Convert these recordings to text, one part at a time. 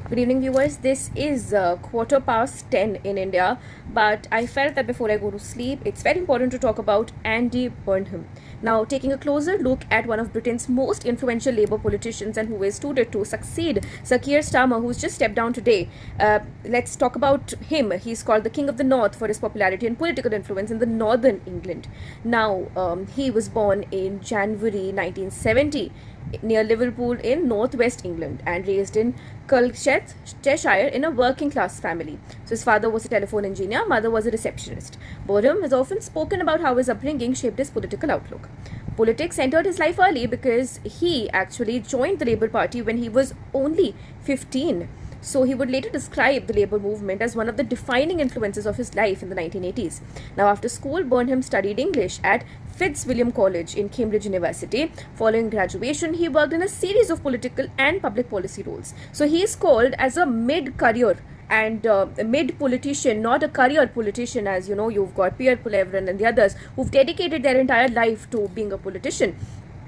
Good evening, viewers. This is 10:15 in India, but I felt that before I go to sleep, it's very important to talk about Andy Burnham. Now, taking a closer look at one of Britain's most influential Labour politicians and who is touted to succeed Sir Keir Starmer, who's just stepped down today. Let's talk about him. He's called the King of the North for his popularity and political influence in the northern England. Now, he was born in January 1970 near Liverpool in northwest England and raised in Culcheth, Cheshire in a working class family. So his father was a telephone engineer, mother was a receptionist. Burnham has often spoken about how his upbringing shaped his political outlook. Politics entered his life early because he actually joined the Labour Party when he was only 15. So he would later describe the Labour movement as one of the defining influences of his life in the 1980s. Now, after school, Burnham studied English at Fitzwilliam College in Cambridge University. Following graduation, he worked in a series of political and public policy roles. So he is called as a mid-career and a mid-politician, not a career politician. As you know, you've got Pierre Pulevrin and the others who've dedicated their entire life to being a politician.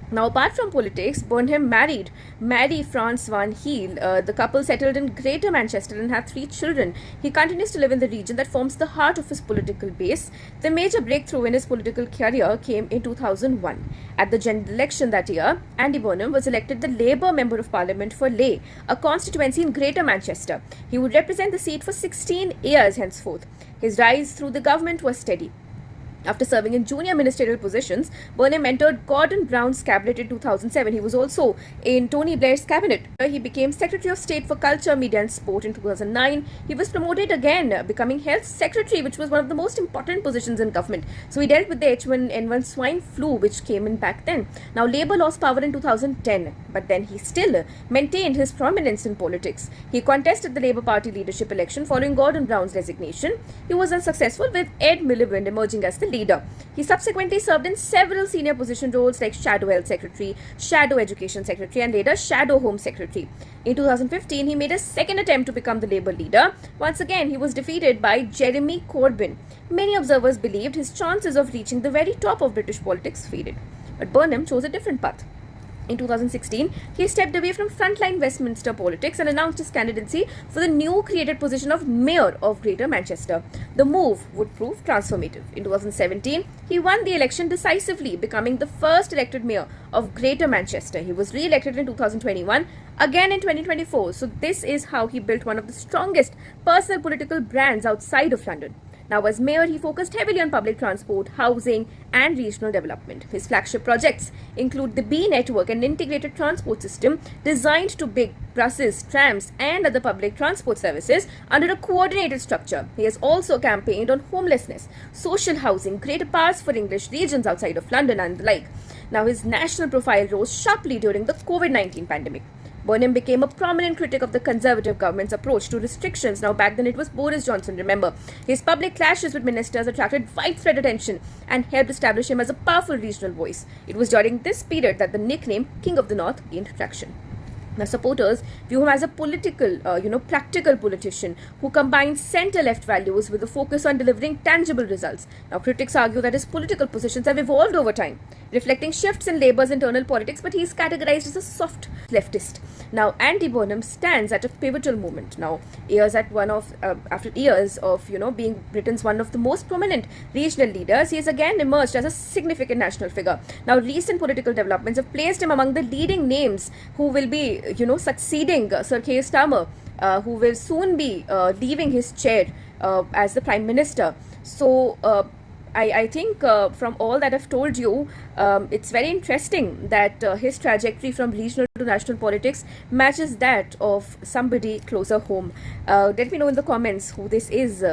Now, apart from politics, Burnham married Mary France Van Heel. The couple settled in Greater Manchester and had 3 children. He continues to live in the region that forms the heart of his political base. The major breakthrough in his political career came in 2001. At the general election that year, Andy Burnham was elected the Labour Member of Parliament for Leigh, a constituency in Greater Manchester. He would represent the seat for 16 years henceforth. His rise through the government was steady. After serving in junior ministerial positions, Burnham entered Gordon Brown's cabinet in 2007. He was also in Tony Blair's cabinet. He became Secretary of State for Culture, Media and Sport in 2009. He was promoted again, becoming Health Secretary, which was one of the most important positions in government. So he dealt with the H1N1 swine flu, which came in back then. Now, Labour lost power in 2010, but then he still maintained his prominence in politics. He contested the Labour Party leadership election following Gordon Brown's resignation. He was unsuccessful, with Ed Miliband emerging as the leader. He subsequently served in several senior position roles like Shadow Health Secretary, Shadow Education Secretary and later Shadow Home Secretary. In 2015, he made a second attempt to become the Labour leader. Once again, he was defeated by Jeremy Corbyn. Many observers believed his chances of reaching the very top of British politics faded. But Burnham chose a different path. In 2016, he stepped away from frontline Westminster politics and announced his candidacy for the new created position of Mayor of Greater Manchester. The move would prove transformative. In 2017, he won the election decisively, becoming the first elected Mayor of Greater Manchester. He was re-elected in 2021, again in 2024. So this is how he built one of the strongest personal political brands outside of London. Now, as mayor, he focused heavily on public transport, housing and regional development. His flagship projects include the B network, an integrated transport system designed to bring buses, trams and other public transport services under a coordinated structure. He has also campaigned on homelessness, social housing, greater paths for English regions outside of London and the like. Now, his national profile rose sharply during the COVID-19 pandemic. Burnham became a prominent critic of the Conservative government's approach to restrictions. Now, back then it was Boris Johnson, remember. His public clashes with ministers attracted widespread attention and helped establish him as a powerful regional voice. It was during this period that the nickname King of the North gained traction. Now, supporters view him as a practical politician who combines centre-left values with a focus on delivering tangible results. Now, critics argue that his political positions have evolved over time, reflecting shifts in Labour's internal politics, but he is categorized as a soft leftist. Now, Andy Burnham stands at a pivotal moment. Now, after years of being Britain's one of the most prominent regional leaders, he has again emerged as a significant national figure. Now, recent political developments have placed him among the leading names who will be succeeding Sir Keir Starmer, who will soon be leaving his chair as the Prime Minister. So, I think from all that I've told you, it's very interesting that his trajectory from regional to national politics matches that of somebody closer home. Let me know in the comments who this is.